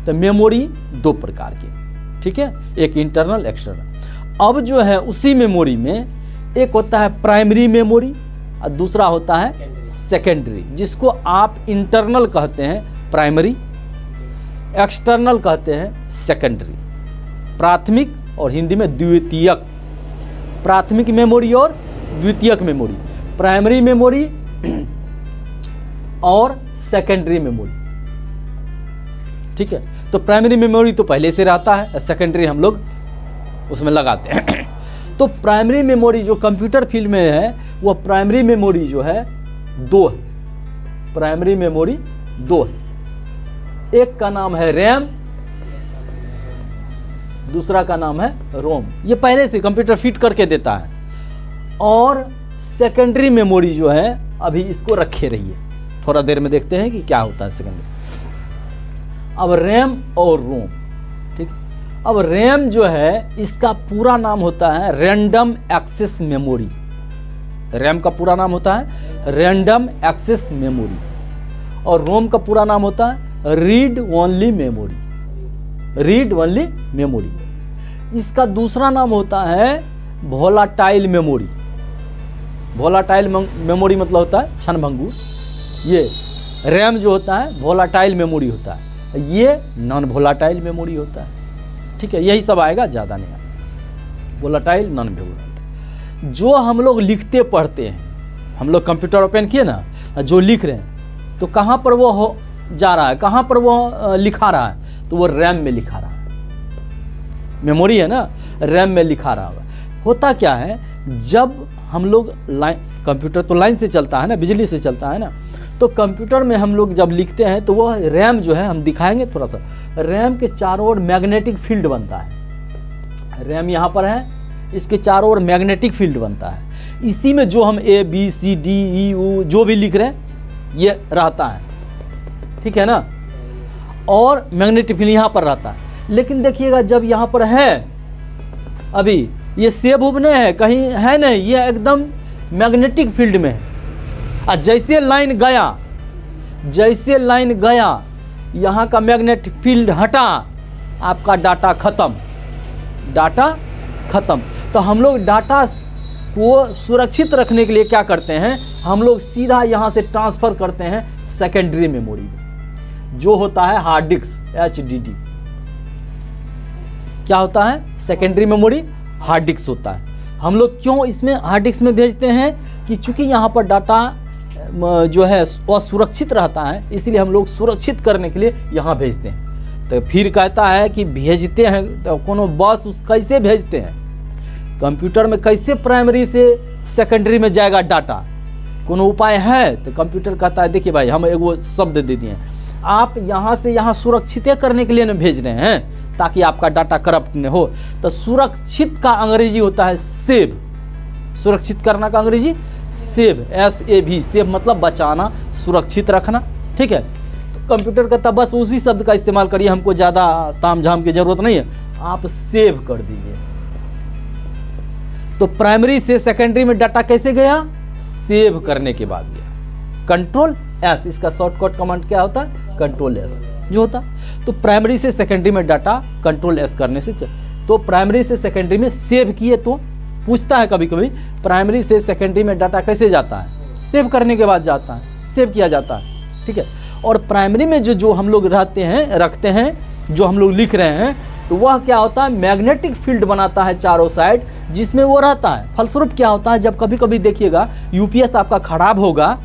तो मेमोरी दो प्रकार की, ठीक है, एक इंटरनल एक्सटर्नल। अब जो है उसी मेमोरी में एक होता है प्राइमरी मेमोरी और दूसरा होता है सेकेंडरी, जिसको आप इंटरनल कहते हैं प्राइमरी, एक्सटर्नल कहते हैं सेकेंडरी। प्राथमिक और हिंदी में द्वितीयक, प्राथमिक मेमोरी और द्वितीयक मेमोरी, प्राइमरी मेमोरी और सेकेंडरी मेमोरी, ठीक है। तो प्राइमरी मेमोरी तो पहले से रहता है, सेकेंडरी हम लोग उसमें लगाते हैं। तो प्राइमरी मेमोरी जो कंप्यूटर फील्ड में है वो प्राइमरी मेमोरी जो है दो है, प्राइमरी मेमोरी दो है। एक का नाम है रैम, दूसरा का नाम है रोम, ये पहले से कंप्यूटर फिट करके देता है। और सेकेंडरी मेमोरी जो है अभी इसको रखे रहिए, थोड़ा देर में देखते हैं कि क्या होता है सेकेंडरी। अब रैम और रोम, ठीक। अब रैम जो है इसका पूरा नाम होता है रैंडम एक्सेस मेमोरी, रैम का पूरा नाम होता है रैंडम एक्सेस मेमोरी, और रोम का पूरा नाम होता है read only memory, read only memory. इसका दूसरा नाम होता है वोलाटाइल मेमोरी, वोलाटाइल मेमोरी मतलब होता है क्षणभंगुर। ये रैम जो होता है वोलाटाइल मेमोरी होता है, ये नॉन वोलाटाइल मेमोरी होता है, ठीक है। यही सब आएगा, ज़्यादा नहीं आएगा, वोलाटाइल नॉन वोलाटाइल। जो हम लोग लिखते पढ़ते हैं, हम लोग कंप्यूटर ओपन किए ना, जो लिख रहे हैं तो कहाँ पर वो हो जा रहा है, कहाँ पर वो लिखा रहा है, तो वो रैम में लिखा रहा है, मेमोरी है ना, रैम में लिखा रहा है। होता क्या है, जब हम लोग लाइन, कंप्यूटर तो लाइन से चलता है ना, बिजली से चलता है ना, तो कंप्यूटर में हम लोग जब लिखते हैं तो वो रैम जो है, हम दिखाएंगे थोड़ा सा, रैम के चारों ओर मैग्नेटिक फील्ड बनता है। रैम यहाँ पर है, इसके चारों ओर मैग्नेटिक फील्ड बनता है। इसी में जो हम A B C D E U जो भी लिख रहे हैं ये रहता है, ठीक है ना, और मैग्नेटिक फील्ड यहाँ पर रहता है। लेकिन देखिएगा जब यहाँ पर है, अभी ये सेब उब नहीं है, कहीं है नहीं, ये एकदम मैग्नेटिक फील्ड में है। और जैसे लाइन गया, जैसे लाइन गया, यहाँ का मैग्नेटिक फील्ड हटा, आपका डाटा खत्म, डाटा खत्म। तो हम लोग डाटा को सुरक्षित रखने के लिए क्या करते हैं, हम लोग सीधा यहाँ से ट्रांसफ़र करते हैं सेकेंडरी मेमोरी में, जो होता है हार्ड डिस्क HDD। क्या होता है, सेकेंडरी मेमोरी हार्ड डिस्क होता है। हम लोग क्यों इसमें हार्ड डिस्क में भेजते हैं कि चूंकि यहाँ पर डाटा जो है वह सुरक्षित रहता है, इसलिए हम लोग सुरक्षित करने के लिए यहाँ भेजते हैं। तो फिर कहता है कि भेजते हैं तो कोनो बस उस कैसे भेजते हैं, कंप्यूटर में कैसे प्राइमरी से सेकेंडरी में जाएगा डाटा, कोनो उपाय है? तो कंप्यूटर कहता है देखिए भाई, हम एगो शब्द दे दिए, आप यहाँ से यहाँ सुरक्षित करने के लिए न भेज रहे हैं ताकि आपका डाटा करप्ट न हो। तो सुरक्षित का अंग्रेजी होता है सेव, सुरक्षित करना का अंग्रेजी सेव, SAV, सेव मतलब बचाना, सुरक्षित रखना, ठीक है। तो कंप्यूटर कहता बस उसी शब्द का इस्तेमाल करिए, हमको ज़्यादा ताम झाम की जरूरत नहीं है, आप सेव कर दीजिए। तो प्राइमरी से सेकेंडरी में डाटा कैसे गया, सेव करने के बाद गया। कंट्रोल S, इसका शॉर्टकट कमांड क्या होता है, कंट्रोल S जो होता। तो प्राइमरी से सेकेंडरी में डाटा कंट्रोल S करने से तो प्राइमरी से सेकेंडरी में सेव किए, तो पूछता है कभी कभी प्राइमरी से सेकेंडरी में डाटा कैसे जाता है, सेव करने के बाद जाता है, सेव किया जाता है, ठीक है। और प्राइमरी में जो हम लोग रखते हैं, जो हम लोग लिख रहे हैं, तो वह क्या होता है, मैग्नेटिक फील्ड बनाता है चारों साइड, जिसमें वो रहता है। फलस्वरूप क्या होता है, जब कभी कभी देखिएगा UPS आपका खराब होगा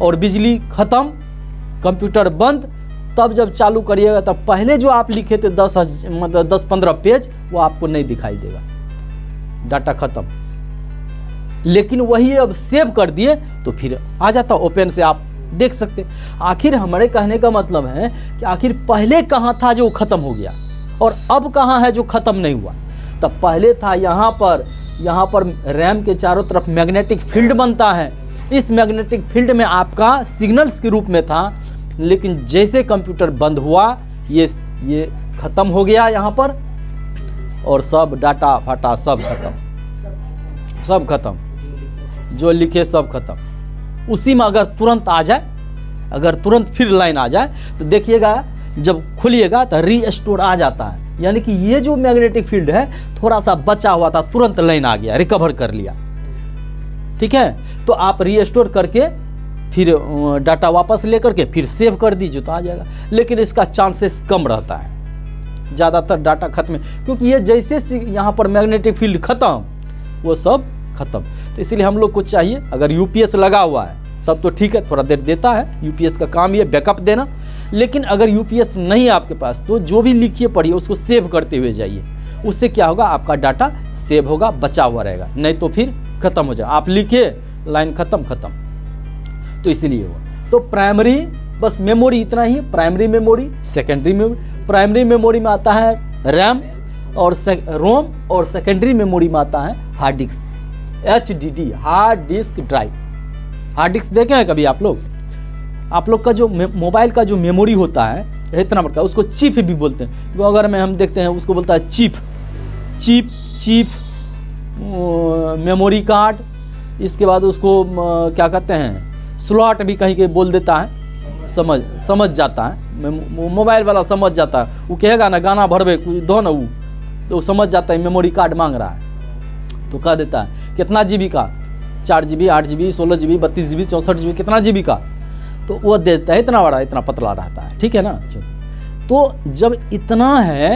और बिजली खत्म, कंप्यूटर बंद, तब जब चालू करिएगा तब पहले जो आप लिखे थे 10-15 पेज वो आपको नहीं दिखाई देगा, डाटा खत्म। लेकिन वही अब सेव कर दिए तो फिर आ जाता, ओपन से आप देख सकते। आखिर हमारे कहने का मतलब है कि आखिर पहले कहाँ था जो खत्म हो गया और अब कहाँ है जो खत्म नहीं हुआ। तब पहले था यहाँ पर रैम के चारों तरफ मैग्नेटिक फील्ड बनता है, इस मैग्नेटिक फील्ड में आपका सिग्नल्स के रूप में था। लेकिन जैसे कंप्यूटर बंद हुआ, ये खत्म हो गया यहाँ पर, और सब डाटा फाटा, सब खत्म, जो लिखे सब खत्म। उसी में अगर तुरंत आ जाए, अगर तुरंत फिर लाइन आ जाए तो देखिएगा जब खोलिएगा तो रीस्टोर आ जाता है, यानी कि ये जो मैग्नेटिक फील्ड है थोड़ा सा बचा हुआ था, तुरंत लाइन आ गया, रिकवर कर लिया। ठीक है, तो आप रीस्टोर करके फिर डाटा वापस लेकर के फिर सेव कर दीजिए तो आ जाएगा, लेकिन इसका चांसेस कम रहता है, ज़्यादातर डाटा खत्म है, क्योंकि ये जैसे यहाँ पर मैग्नेटिक फील्ड खत्म वो सब खत्म। तो इसलिए हम लोग को चाहिए, अगर यूपीएस लगा हुआ है तब तो ठीक है, थोड़ा देर देता है, यूपीएस का काम ये बैकअप देना। लेकिन अगर यूपीएस नहीं है आपके पास तो जो भी लिखिए पढ़िए उसको सेव करते हुए जाइए, उससे क्या होगा, आपका डाटा सेव होगा, बचा हुआ रहेगा, नहीं तो फिर खत्म हो जाए। आप लिखिए लाइन खत्म, तो इसीलिए हुआ। तो प्राइमरी बस मेमोरी इतना ही, primary memory, secondary memory. Primary memory में आता है रैम और रोम, और सेकेंडरी मेमोरी में आता है hard disk, HDD, hard disk drive. Hard disk देखे हैं कभी आप लोग? आप लोग का जो मोबाइल का जो मेमोरी होता है इतना बड़ा, उसको चिप भी बोलते हैं। वो अगर में हम देखते हैं उसको बोलता है चिप मेमोरी कार्ड। इसके बाद उसको क्या कहते हैं, स्लॉट भी कहीं के बोल देता है, समझ जाता है, मोबाइल वाला समझ जाता है। वो कहेगा ना गाना भरवे दो ना, वो तो समझ जाता है मेमोरी कार्ड मांग रहा है, तो कह देता है कितना GB का, 4 GB, 8 GB, 16 GB, 32 GB, 64 GB, कितना GB का, तो वो देता है। इतना बड़ा, इतना पतला रहता है, ठीक है ना। तो जब इतना है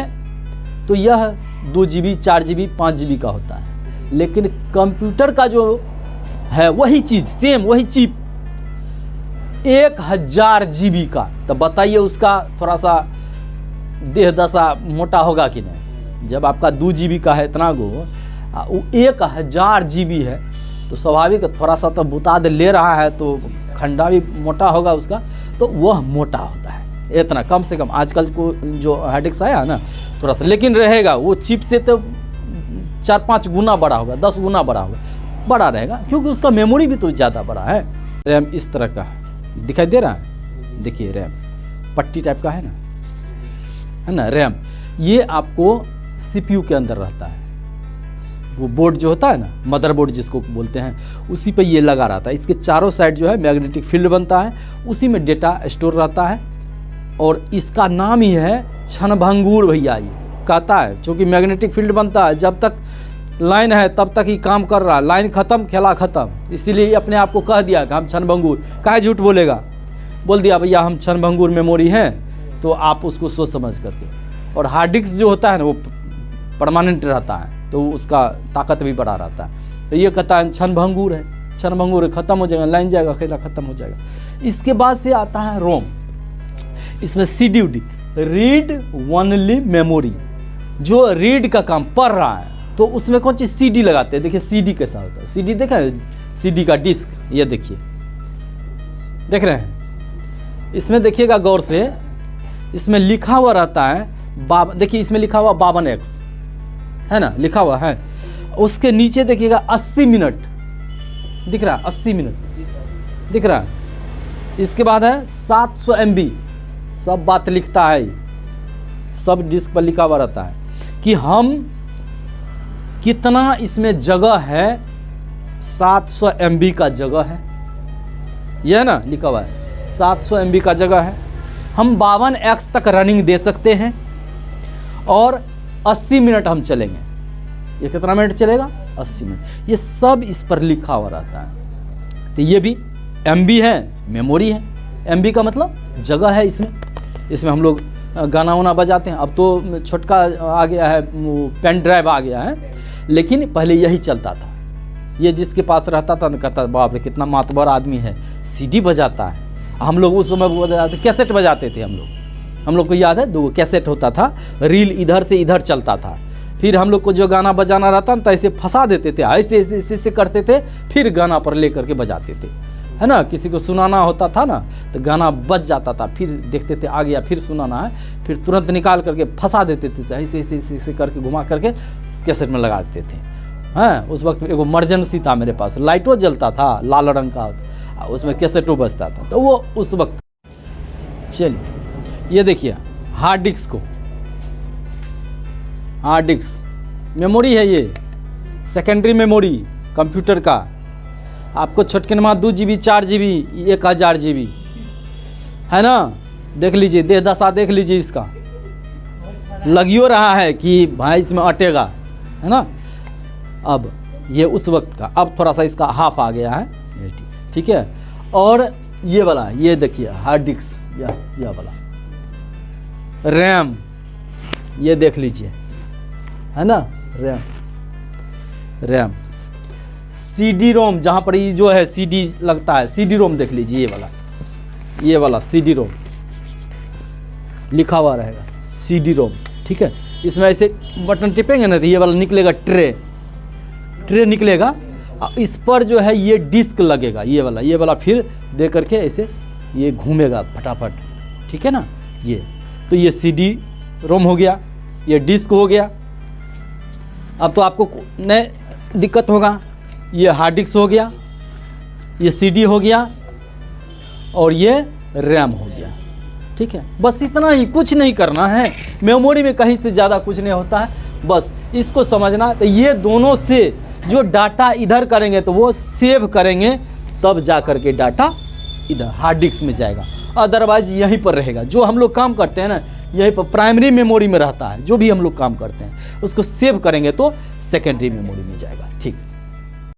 तो यह 2 GB, 4 GB, 5 GB का होता है। लेकिन कंप्यूटर का जो है वही चीज़ सेम, वही चिप 1000 GB का, तो बताइए उसका थोड़ा सा देह दशा मोटा होगा कि नहीं। जब आपका 2 GB का है इतना गो, वो 1000 GB है, तो स्वाभाविक थोड़ा सा तो बुताद ले रहा है, तो खंडा भी मोटा होगा उसका, तो वह मोटा होता है इतना, कम से कम। आजकल को जो हार्ड डिस्क आया ना थोड़ा सा, लेकिन रहेगा वो चिप से तो 4-5 गुना बड़ा होगा, 10 गुना बड़ा होगा, बड़ा रहेगा, क्योंकि उसका मेमोरी भी तो ज़्यादा बड़ा है। रैम इस तरह का दिखाई दे रहा है, देखिए रैम पट्टी टाइप का है ना रैम। ये आपको CPU के अंदर रहता है, वो बोर्ड जो होता है ना, मदरबोर्ड जिसको बोलते हैं, उसी पे ये लगा रहता है। इसके चारों साइड जो है मैग्नेटिक फील्ड बनता है, उसी में डेटा स्टोर रहता है, और इसका नाम ही है क्षणभंगुर भैया। ये कहता है चूँकि मैग्नेटिक फील्ड बनता है, जब तक लाइन है तब तक ही काम कर रहा है, लाइन खत्म खेला खत्म, इसीलिए अपने आप को कह दिया कि हम क्षणभंगुर। काहे झूठ बोलेगा, बोल दिया भैया हम क्षणभंगुर मेमोरी हैं, तो आप उसको सोच समझ करके। और हार्ड डिस्क जो होता है ना वो परमानेंट रहता है, तो उसका ताकत भी बड़ा रहता है। तो ये कहता है क्षणभंगुर है, क्षणभंगुर खत्म हो जाएगा, लाइन जाएगा खेला खत्म हो जाएगा। इसके बाद से आता है रोम। इसमें CDD, रीड ओनली मेमोरी, जो रीड का काम पढ़ रहा है, तो उसमें कौन चीज़ CD लगाते हैं। देखिए CD कैसा होता है, CD देखा है, CD का डिस्क, ये देखिए, देख रहे हैं, इसमें देखिएगा गौर से, इसमें लिखा हुआ रहता है देखिए इसमें लिखा हुआ 52X है ना, लिखा हुआ है। उसके नीचे देखिएगा 80 मिनट दिख रहा है, 80 मिनट दिख रहा है। इसके बाद है 700 MB, सब बात लिखता है, सब डिस्क पर लिखा हुआ रहता है कि हम कितना इसमें जगह है, 700 MB का जगह है, यह है ना लिखा हुआ है, 700 MB का जगह है। हम 52X तक रनिंग दे सकते हैं, और 80 मिनट हम चलेंगे। ये कितना मिनट चलेगा, 80 मिनट। ये सब इस पर लिखा हुआ रहता है। तो ये भी MB है, मेमोरी है। MB का मतलब जगह है, इसमें हम लोग गाना वाना बजाते हैं। अब तो छोटका आ गया है, पेन ड्राइव आ गया है, लेकिन पहले यही चलता था। ये जिसके पास रहता था ना कहता बाप रे कितना मातबर आदमी है, CD बजाता है। हम लोग उस समय बजाते, कैसेट बजाते थे हम लोग को याद है, 2 कैसेट होता था, रील इधर से इधर चलता था। फिर हम लोग को जो गाना बजाना रहता ना, तो ऐसे फंसा देते थे, ऐसे करते थे, फिर गाना पर ले करके बजाते थे, है ना। किसी को सुनाना होता था ना, तो गाना बज जाता था, फिर देखते थे आ गया, फिर सुनाना है, फिर तुरंत निकाल करके फंसा देते थे, ऐसे करके घुमा करके कैसेट में लगा देते थे। हाँ, उस वक्त एगो इमरजेंसी था मेरे पास, लाइटो जलता था, लाल रंग का, उसमें कैसेटो बजता था, तो वो उस वक्त। चलिए ये देखिए हार्ड डिस्क को, हार्ड डिस्क मेमोरी है, ये सेकेंडरी मेमोरी कंप्यूटर का। आपको छोटके नमा 2 GB, 4 GB, 1000 GB है ना, देख लीजिए, देह दशा देख लीजिए इसका, लगियो रहा है कि भाई इसमें अटेगा, है ना। अब ये उस वक्त का, अब थोड़ा सा इसका हाफ आ गया है, ठीक है। और ये वाला, ये देखिए हार्ड डिस्क, यह वाला रैम, ये देख लीजिए, है ना, रैम CD रोम, जहाँ पर ये जो है CD लगता है, CD रोम देख लीजिए, ये वाला CD रोम लिखा हुआ रहेगा, CD रोम, ठीक है। इसमें ऐसे बटन टिपेंगे ना तो ये वाला निकलेगा, ट्रे निकलेगा, इस पर जो है ये डिस्क लगेगा, ये वाला फिर दे करके ऐसे ये घूमेगा फटाफट, ठीक है ना। ये तो ये CD रोम हो गया, ये डिस्क हो गया। अब तो आपको नए दिक्कत होगा, ये हार्ड डिस्क हो गया, ये CD हो गया और ये रैम हो गया, ठीक है। बस इतना ही, कुछ नहीं करना है, मेमोरी में कहीं से ज़्यादा कुछ नहीं होता है, बस इसको समझना। तो ये दोनों से जो डाटा इधर करेंगे तो वो सेव करेंगे, तब जा कर के डाटा इधर हार्ड डिस्क में जाएगा, अदरवाइज यहीं पर रहेगा। जो हम लोग काम करते हैं ना, यहीं पर प्राइमरी मेमोरी में रहता है, जो भी हम लोग काम करते हैं उसको सेव करेंगे तो सेकेंडरी मेमोरी में जाएगा, ठीक।